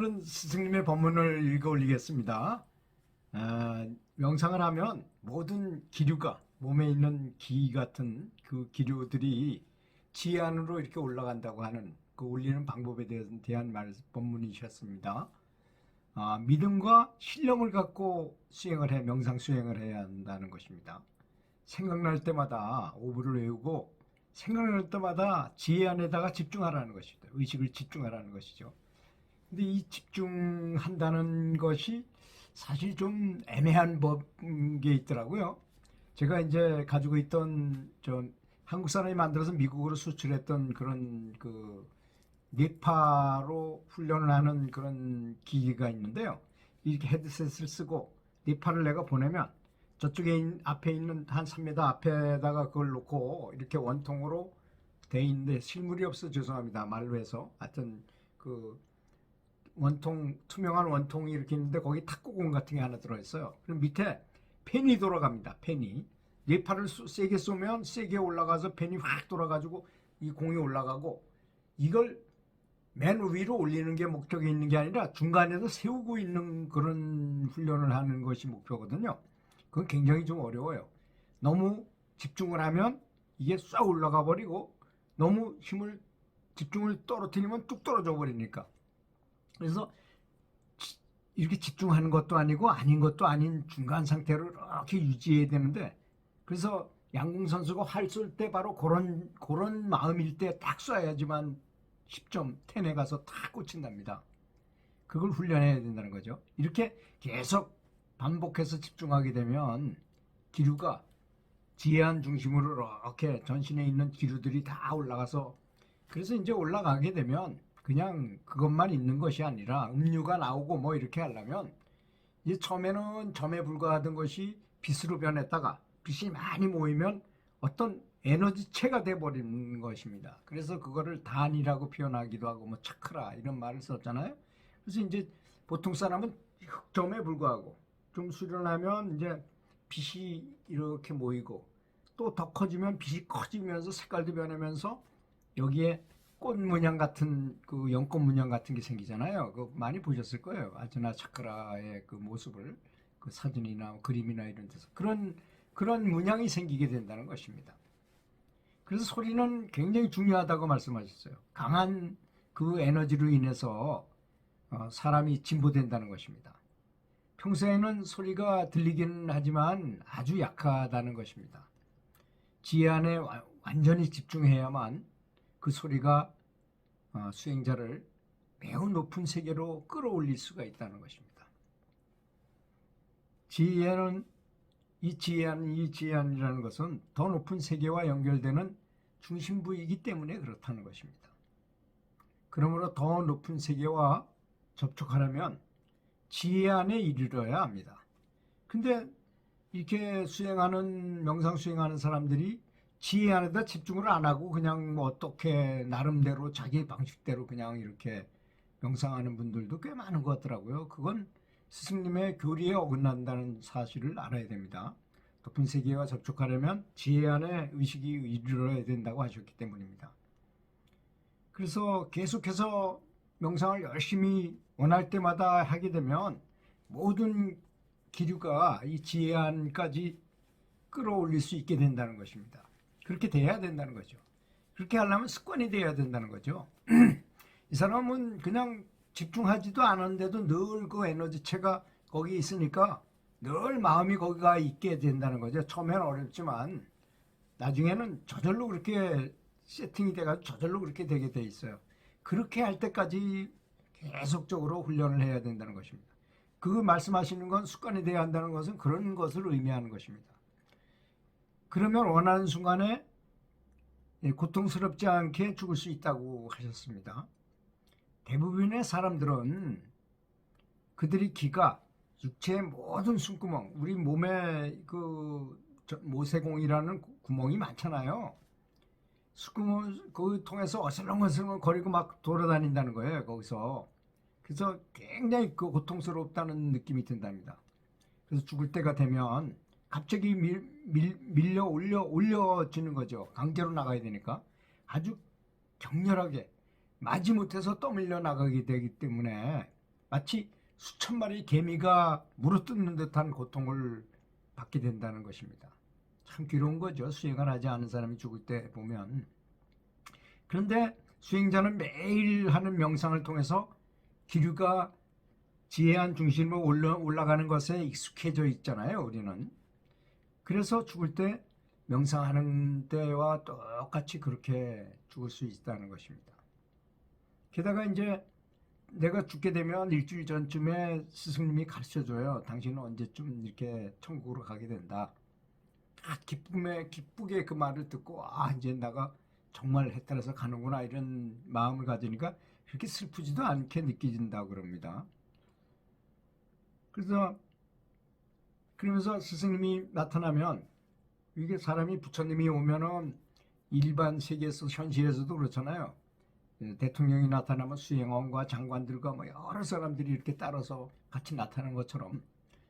오늘은 스승님의 법문을 읽어 올리겠습니다. 명상을 하면 모든 기류가 몸에 있는 기 같은 그 기류들이 지 안으로 이렇게 올라간다고 하는 그 올리는 방법에 대한 법문이셨습니다. 믿음과 신념을 갖고 명상 수행을 해야 한다는 것입니다. 생각날 때마다 오브를 외우고 생각날 때마다 지혜 안에다가 집중하라는 것이죠. 의식을 집중하라는 것이죠. 근데 이 집중한다는 것이 사실 좀 애매한 게 있더라고요. 제가 이제 가지고 있던 한국 사람이 만들어서 미국으로 수출했던 그런 그 뇌파로 훈련을 하는 그런 기기가 있는데요. 이렇게 헤드셋을 쓰고 뇌파를 내가 보내면 저쪽에 앞에 있는 한 3m 앞에다가 그걸 놓고 이렇게 원통으로 돼 있는데 실물이 없어 죄송합니다. 말로 해서 하여튼 그 원통 투명한 원통이 이렇게 있는데 거기 탁구공 같은 게 하나 들어있어요. 그럼 밑에 펜이 돌아갑니다. 펜이 뇌파를 세게 쏘면 세게 올라가서 펜이 확 돌아가지고 이 공이 올라가고 이걸 맨 위로 올리는 게 목적이 있는 게 아니라 중간에서 세우고 있는 그런 훈련을 하는 것이 목표거든요. 그건 굉장히 좀 어려워요. 너무 집중을 하면 이게 싹 올라가 버리고 너무 집중을 떨어뜨리면 뚝 떨어져 버리니까. 그래서 이렇게 집중하는 것도 아니고 아닌 것도 아닌 중간 상태로 이렇게 유지해야 되는데, 그래서 양궁 선수가 활 쏠 때 바로 그런 마음일 때 딱 쏴야지만 10점 10에 가서 딱 꽂힌답니다. 그걸 훈련해야 된다는 거죠. 이렇게 계속 반복해서 집중하게 되면 기류가 지혜한 중심으로 이렇게 전신에 있는 기류들이 다 올라가서, 그래서 이제 올라가게 되면 그냥 그것만 있는 것이 아니라 음류가 나오고 뭐 이렇게 하려면 이제 처음에는 점에 불과하던 것이 빛으로 변했다가 빛이 많이 모이면 어떤 에너지체가 돼버리는 것입니다. 그래서 그거를 단이라고 표현하기도 하고 뭐 차크라 이런 말을 썼잖아요. 그래서 이제 보통 사람은 흑점에 불과하고 좀 수련하면 이제 빛이 이렇게 모이고 또 더 커지면 빛이 커지면서 색깔도 변하면서 여기에 꽃 문양 같은 그 연꽃 문양 같은 게 생기잖아요. 그 많이 보셨을 거예요. 아즈나 차크라의 그 모습을 그 사진이나 그림이나 이런 데서 그런 문양이 생기게 된다는 것입니다. 그래서 소리는 굉장히 중요하다고 말씀하셨어요. 강한 그 에너지로 인해서 사람이 진보된다는 것입니다. 평소에는 소리가 들리기는 하지만 아주 약하다는 것입니다. 지혜 안에 완전히 집중해야만 그 소리가 수행자를 매우 높은 세계로 끌어올릴 수가 있다는 것입니다. 이 지혜안이라는 것은 더 높은 세계와 연결되는 중심부이기 때문에 그렇다는 것입니다. 그러므로 더 높은 세계와 접촉하려면 지혜 안에 이르러야 합니다. 근데 이렇게 명상 수행하는 사람들이 지혜 안에다 집중을 안 하고 그냥 뭐 어떻게 나름대로 자기 방식대로 그냥 이렇게 명상하는 분들도 꽤 많은 것 같더라고요. 그건 스승님의 교리에 어긋난다는 사실을 알아야 됩니다. 높은 세계와 접촉하려면 지혜 안에 의식이 이르러야 된다고 하셨기 때문입니다. 그래서 계속해서 명상을 열심히 원할 때마다 하게 되면 모든 기류가 이 지혜 안까지 끌어올릴 수 있게 된다는 것입니다. 그렇게 돼야 된다는 거죠. 그렇게 하려면 습관이 돼야 된다는 거죠. 이 사람은 그냥 집중하지도 않았는데도 늘 그 에너지체가 거기 있으니까 늘 마음이 거기가 있게 된다는 거죠. 처음에는 어렵지만 나중에는 저절로 그렇게 세팅이 돼가지고 저절로 그렇게 되게 돼 있어요. 그렇게 할 때까지 계속적으로 훈련을 해야 된다는 것입니다. 그 말씀하시는 건 습관이 돼야 한다는 것은 그런 것을 의미하는 것입니다. 그러면 원하는 순간에 고통스럽지 않게 죽을 수 있다고 하셨습니다. 대부분의 사람들은 그들이 기가 육체의 모든 숨구멍, 우리 몸에 그 모세공이라는 구멍이 많잖아요. 숨구멍 그 통해서 어슬렁어슬렁 거리고 막 돌아다닌다는 거예요. 거기서. 그래서 굉장히 그 고통스럽다는 느낌이 든답니다. 그래서 죽을 때가 되면 갑자기 밀려 올려지는 거죠. 강제로 나가야 되니까 아주 격렬하게 마지못해서 떠밀려 나가게 되기 때문에 마치 수천 마리 개미가 물어뜯는 듯한 고통을 받게 된다는 것입니다. 참 괴로운 거죠. 수행을 하지 않은 사람이 죽을 때 보면. 그런데 수행자는 매일 하는 명상을 통해서 기류가 지혜한 중심으로 올라가는 것에 익숙해져 있잖아요, 우리는. 그래서 죽을 때 명상하는 때와 똑같이 그렇게 죽을 수 있다는 것입니다. 게다가 이제 내가 죽게 되면 일주일 전쯤에 스승님이 가르쳐줘요. 당신은 언제쯤 이렇게 천국으로 가게 된다. 기쁘게 그 말을 듣고, 이제 내가 정말 해 따라서 가는구나, 이런 마음을 가지니까 그렇게 슬프지도 않게 느껴진다고 그럽니다. 그러면서 스승님이 나타나면, 이게 사람이 부처님이 오면은 일반 세계에서, 현실에서도 그렇잖아요. 대통령이 나타나면 수행원과 장관들과 뭐 여러 사람들이 이렇게 따라서 같이 나타나는 것처럼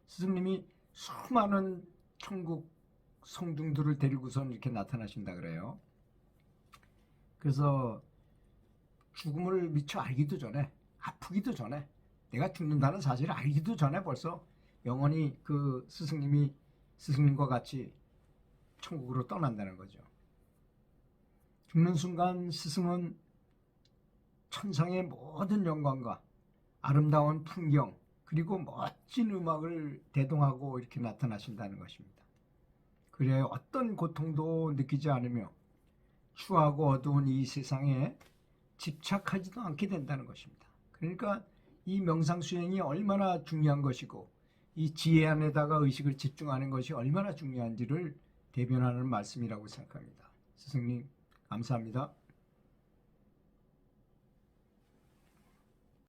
스승님이 수많은 천국 성중들을 데리고선 이렇게 나타나신다 그래요. 그래서 죽음을 미처 알기도 전에, 아프기도 전에, 내가 죽는다는 사실을 알기도 전에 벌써 영원히 그 스승님과 같이 천국으로 떠난다는 거죠. 죽는 순간 스승은 천상의 모든 영광과 아름다운 풍경, 그리고 멋진 음악을 대동하고 이렇게 나타나신다는 것입니다. 그래 어떤 고통도 느끼지 않으며 추하고 어두운 이 세상에 집착하지도 않게 된다는 것입니다. 그러니까 이 명상 수행이 얼마나 중요한 것이고 이 지혜 안에다가 의식을 집중하는 것이 얼마나 중요한지를 대변하는 말씀이라고 생각합니다. 스승님 감사합니다.